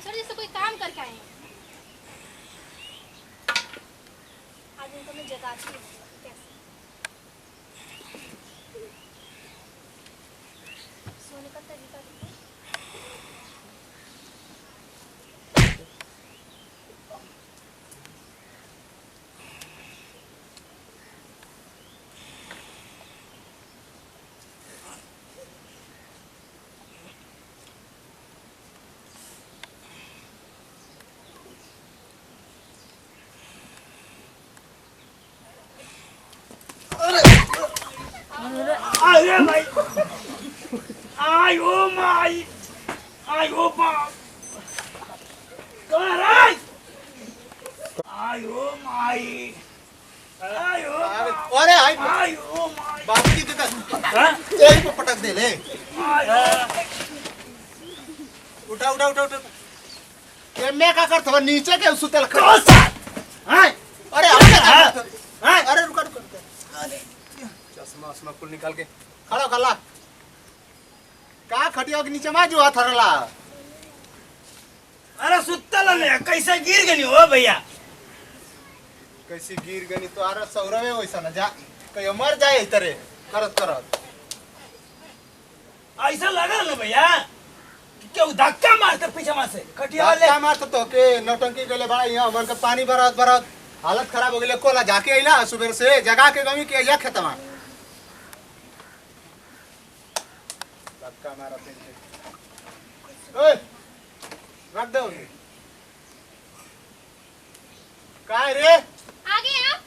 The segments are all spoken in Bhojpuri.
सर जैसे कोई काम करके आए हैं। आज इनको मैं जताती हूँ कैसे। सोने का तरीका देखो। अरे भाई आयो माई आयो बाप कौन है आयो माई आयो अरे आई आयो माई बाबूजी के हां यही पे पटक दे ले उठा उठा उठा उठा ये मैं का करत नीचे के सुतल खा कौन सा हां अरे अरे रुका रुका चश्मा चश्मा कुल निकाल के खड़ा कर ला का खटिया के नीचे मा जो थरला अरे सुतल ने कैसे गिर गनी हो भैया कैसी गिर गनी तो आर सौरवे वैसा न जा कहीं मर जाए तरे करत करत ऐसा लगा ना भैया कि क्यों धक्का मारते पीछे में से खटिया वाले धक्का मारत तो के नौटंकी गले बड़ा यहाँ मन के पानी भरत भरत हालत खराब हो गई कोला जाके आइला सुबह से जगा के गमी के या खेतमा धक्का मारत ओए रख दो काय रे आगे आप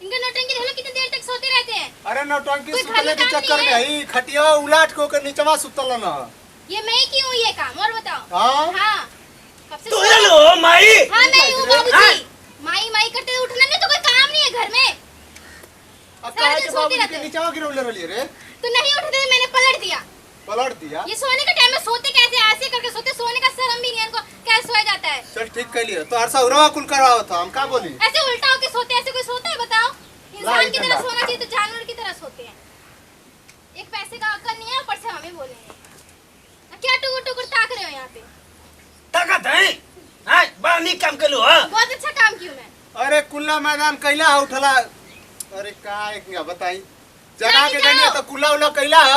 इनका नौटंकी देख लो कितनी देर तक सोते रहते हैं। अरे नौटंकी कोई सुतले के खाली काम चक्कर नहीं में है। ही खटिया उलाट को के नीचवा सुतल न ये मैं ही क्यों ये काम और बताओ। हां हाँ कब से तू लो माई हाँ मैं हूँ हाँ? बाबूजी। माई माई करते उठना नहीं तो कोई काम नहीं है घर में। अब सारा काय दिन के सोते बाबूजी रहते के हैं। नीचवा गिरौले रहली रे तो नहीं उठते थे, मैंने पलट दिया। पलट दिया ये सोने के टाइम में सोते कैसे ऐसे करके सोते सोने का शर्म भी नहीं है इनको कैसे सोया जाता है। चल ठीक कर लिया तो हरसा उरवा कुल करवाओ था हम का बोली ऐसे उल्टा होके सोते ऐसे कोई सोता है बताओ। इंसान की तरह सोना चाहिए तो जानवर की तरह सोते हैं। एक पैसे का अक्ल नहीं है ऊपर से हमें बोलेंगे। क्या टुकुर टुकुर ताक रहे हो यहाँ पे। ताकत है हां बड़ा नीक काम कर लो हां बहुत अच्छा काम किया मैं। अरे कुल्ला मैदान कैला उठला अरे का एक बताई जगह के गनी तो कुल्ला उला कैला ह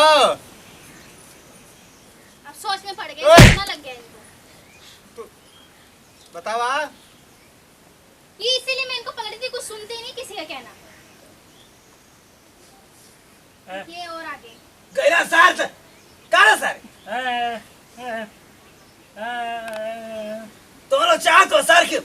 अब सोच में पड़ गए ओए! सोचना लग गया इनको। बतावा ये इसीलिए मैं इनको पकड़ी थी कुछ सुनते ही नहीं किसी का कहना। ये और आगे गैरा साथ काला सर दोनों चाह को सर के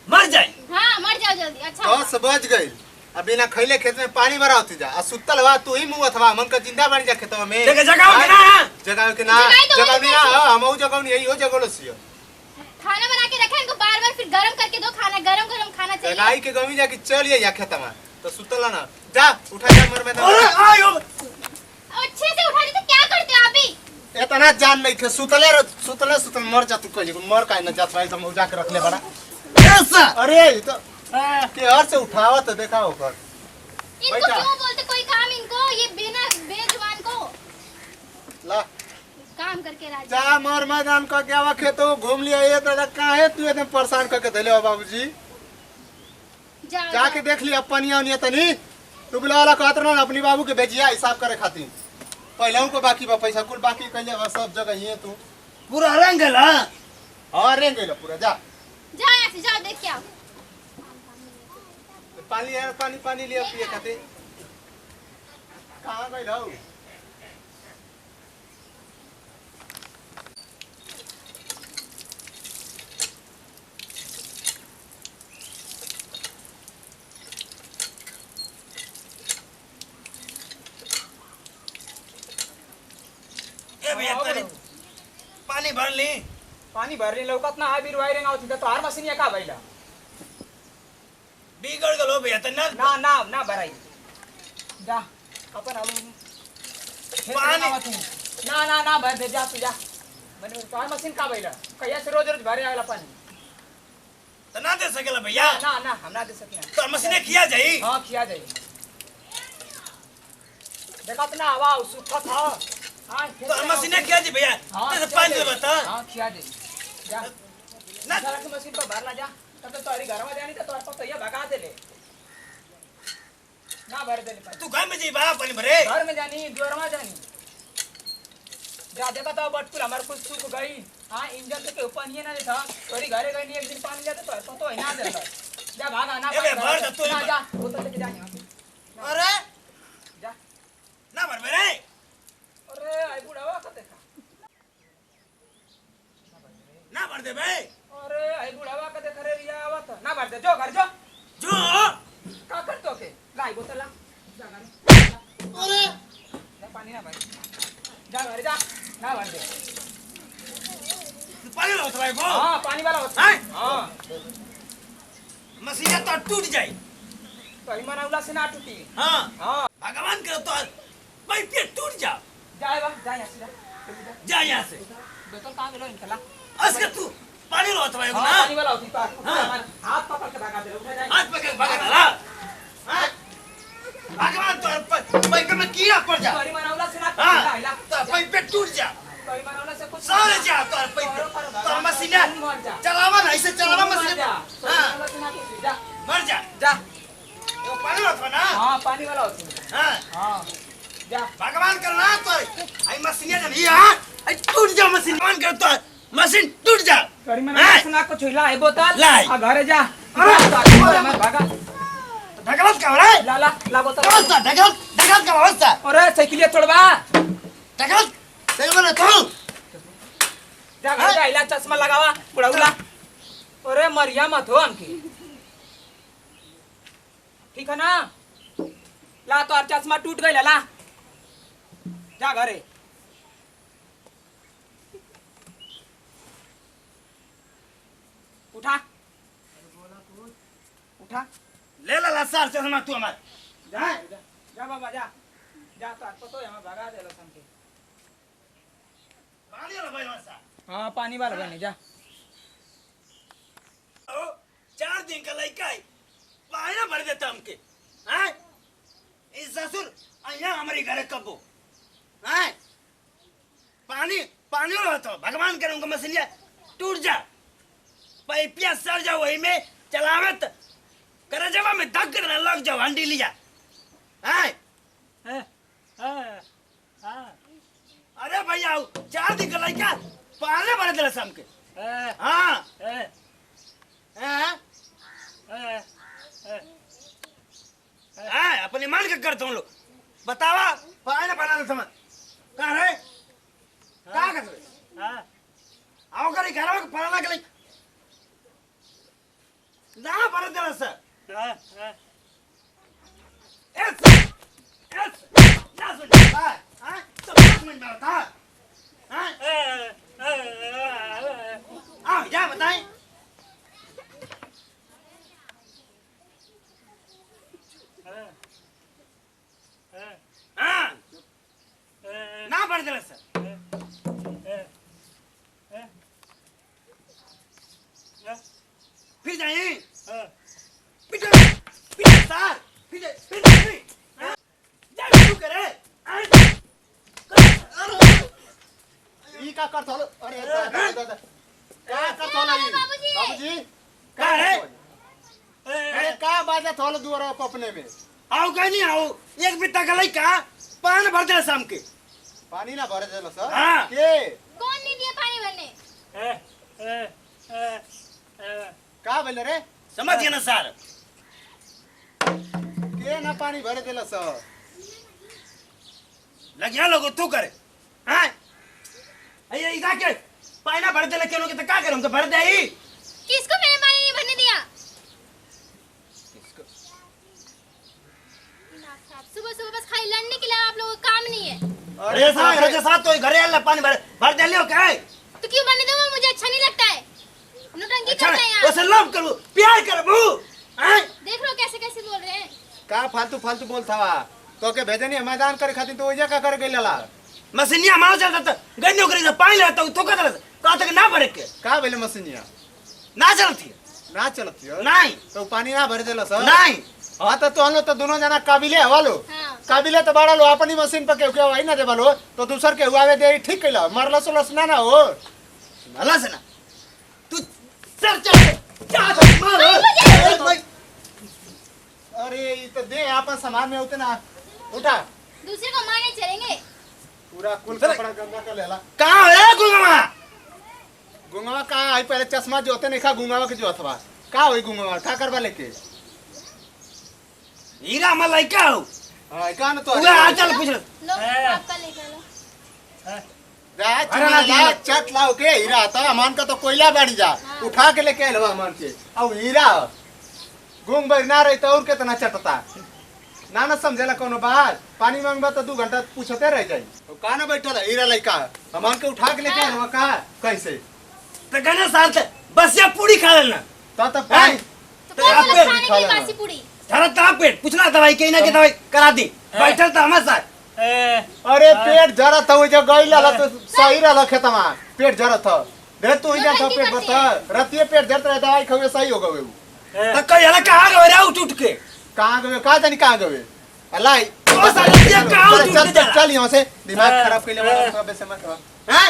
मर जाए हाँ मर जाओ जल्दी। अच्छा तो हुआ। समझ गई अभी ना खैले खेत में पानी भरा होती जा आ सुतल बा तू ही मुंह अथवा मन का जिंदा बन जा खेतवा में जगह जगह के ना जगह के ना जगह तो जगह वही में ना हम ऊ जगह नहीं यही हो जगह लसियो खाना बना के रखा इनको बार बार फिर गरम करके दो खाना गरम गरम खाना चाहिए। जगाई के गमी जाके चलिए या खेतवा तो सुतल ना जा उठा जा मर में अरे आयो अच्छे से उठा दी तो क्या करते हो आप ही। इतना जान नहीं थे सुतले सुतल मर जा तू कहीं मर का ना जात भाई तो मौजा के रखले बड़ा ऐसा अरे ये तो के हर से उठावा तो देखा होकर इनको बैठा। क्यों बोलते कोई काम इनको ये बिना बेजुबान को ला काम करके राजी। जा मर मैदान का क्या वा खेतो घूम लिया ये तो काहे तू एकदम परेशान करके धले हो बाबूजी जाओ जाके देख लिया पनिया उनिया तनी तू बुला वाला कहत रहा अपनी बाबू के भेजिया हिसाब करे खातिर पहले को बाकी बा पैसा कुल बाकी कइले बा सब जगह ही तू पूरा रंग ला हां रेंग गेलो पूरा जा जाओ यहाँ से जाओ देख के आओ। पानी यार पानी पानी लिया पिए खातिर कहां गइल हो ए भैया तेरे पानी भर ली पानी भरली लवकत ना हा बिरवाई रेंगा होती तो हर मशीन का भइला बिगड़ गलो भैया त ना ना ना भराई जा अपन अब पानी ना ना ना भर दे जा तू जा मैंने तो हर मशीन का भइला कहिया से रोज रोज भरे आवेला पानी त ना दे सकेला भैया ना ना हम ना दे सकिना तो मशीने किया जाई हां किया जाई देखत ना हवा सुखत था हां तो मशीने किया जी भैया हाँ, तो पानी दे बता हां किया जाई जा ना सारा के मशीन पर भरला जा तब तो तोरी घर में जानी तो तोर पतो ये भगा देले ना भर देले पानी तू घर में जी बा पानी भरे घर में जानी द्वार में जानी जा देखा तो बटकुल हमारे कुछ सूख गई हाँ इंजन से के ऊपर नहीं ना था तोरी घरे गई नहीं एक दिन पानी जाता तो पतो है ना देता जा भाग आना ए बे, भर दे तू। ना जा बोतल लेके जा यहाँ से अरे जा ना भर मेरे अरे आई बुढ़ावा कते का ना भर दे बे अरे आई बुढ़ावा कते करे रिया आवत ना भर दे जो घर जो जो का कर तो के लाई बोतल ला जा घर अरे जा पानी ना भर जा घर जा ना भर दे पानी लो तो भाई वो हाँ पानी वाला होता हैं? हाँ मशीन तो टूट जाए तो इमान उला से ना टूटी हाँ हाँ भगवान करो तो भाई पेट टूट जा जाए बा जा यहाँ से जा जा यहाँ से बोतल कहाँ गेलो इनका ला असके तू पानी लो तो भाई हाँ ना पानी वाला होती पार हाँ। हमारे हाथ पकड़ के भागा दे उठा जाए हाथ पकड़ भगा ला हैं? भगवान तो पैर में कीड़ा पड़ जा तो इमान उला से ना हाँ टूटी ला तो भाई पेट टूट जा तो इमान उला से कुछ सारे जा तो पैर तो मशीन चलावा ना ऐसे चलावा मशीन हाँ मर जा जा वो पानी लो तो ना हाँ पानी वाला होती हाँ हाँ जा भगवान करना तो आई मशीन जब ये हाँ आई टूट जा मशीन भगवान कर तो मशीन टूट जा तो इमान हैं? उला से ना कुछ ला है बोतल लाई। आ घरे जा हाँ। भागा ढगलत का रे ला बोतल अवस्था ढगलत का अवस्था अरे साइकिलिया छोड़वा ढगलत तेरे बोले तो जा घर जा इला चश्मा लगावा बुढ़ाउला अरे मरिया मत हो हमकी ठीक है ना ला तो चश्मा टूट गई ला जा घरे उठा उठा ले ला सर चश्मा तू हमार जा जा बाबा जा जा तो पतो है मैं भगा देलो संके पानी लो भाई वसा हाँ पानी वाला बने जा ओ 4 दिन का लड़का है पानी भर देता हमके हैं इस ससुर आया हमारे घर कबो हैं पानी लो तो भगवान करूंगा मसलिया टूट जा पैपिया सर जाओ वही में चलावत करे जवा में दग कर लग जाओ हंडी लिया हैं अरे भैया 4 दिन का लड़का पानी भर दे शाम के हाँ अपने मन के करता हूँ लोग बतावा पानी बना दे समझ कहाँ रहे कहाँ कर रहे आओ करी घर में पढ़ाना के लिए ना भर दे सर ना सुनता है तो समझ में आता आओ जा बताएं हाँ ना भर दे सर फिर जाइए पीछे पीछे सर पीछे पीछे जा तू करे ई का कर थोलो अरे दादा का कर थोलो ई बाबूजी। बाबूजी का है अरे का बाजा थोलो दुआर अपने में आओ कहीं नहीं आओ एक बित्ता का लड़का पानी भर दे शाम के पानी ना भरे देलो सर हाँ। के कौन नहीं दिया पानी भरने का बोले रे समझ गए ना सर के ना पानी भरे देलो सर लगिया लोगो तू करे हैं अये इधर के पानी भर दे लेके लोग तो क्या करूं तो भर दे ही किसको मैंने पानी नहीं भरने दिया सुबह सुबह बस खाली लड़ने के लिए आप लोगों का काम नहीं है अरे साथ तो घरे आला पानी भर दे लियो क्या है तो क्यों भरने दूंगा मुझे अच्छा नहीं लगता है नौटंकी अच्छा करते हैं यहाँ वैसे लव करूं प्यार करबू हैं देख लो कैसे कैसे बोल रहे हैं का फालतू फालतू बोलता वा तो के भेजनी मैदान करे खातिर तो ओजा का कर गेला मसीनिया मार जाता तो गन्नो करी से पानी लेता तो का तक ना भरे के का बोले मशीनिया ना चलती ना चलती हो नहीं तो पानी ना भरे देलो सर नहीं हाँ तो हम लोग तो दोनों जना काबिले हवा लो हाँ काबिले तो बड़ा लो अपनी मशीन पर के आई ना देवा लो तो दूसर के हुआ दे ठीक कैला मरलस उलस ना ना हो भला से ना तू सर चल मारो। अरे ये तो दे आपन सामान में होते ना उठा दूसरे को मारने चलेंगे। पूरा कुल कपड़ा गंगा का लेला कहाँ है गुंगमा? गुंगवा का आई पहले चश्मा जो होते नहीं खा गुंगवा के जो अथवा का होई गुंगवा का करवा लेके हीरा मलाइका हो हां का न तो पूरा आ चल पूछ लो आपका लेकर लो। अरे ना चट लाओ के हीरा था अमान का तो कोयला बाड़ी जा उठा के लेके आइल अमान के अब हीरा गुंग बर ना रही तो और कितना चटता ना ना समझेला कोनो बात पानी मांगबा तो 2 घंटा पूछते रह जाई तो का ना बैठल है हीरा लइका अमान के उठा के लेके आइल का कैसे तो गने साथ बस ये पूरी खा लेना तो पानी तो क्या आप बोला पे खाने खा की लेना। बासी पूरी। थारा ता पेट पूछना दवाई कहीं ना कि दवाई करा दी बैठल तो हमारे साथ अरे पेट जरा था वो जो गई लाला तो सही रहला खेतमा पेट जरा था दे तू ही जा तो पेट बता रतिए पेट जरत रहे दवाई खवे सही हो गवे तो कहीं हला कहाँ गए रे उठ उठ के कहां गवे का जानी कहां गवे अल्लाह ओ साले ये कहाँ उठ उठ चल के जा चल यहां से दिमाग खराब के लिए तो बेसे मत हैं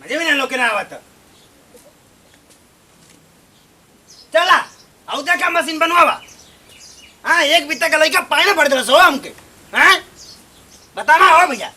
मजे में ना लोग ना आवत चला औदा का मशीन बनवावा हाँ एक बित्ता का लड़का पानी पड़ रहा सो हमके हैं बताना हो भैया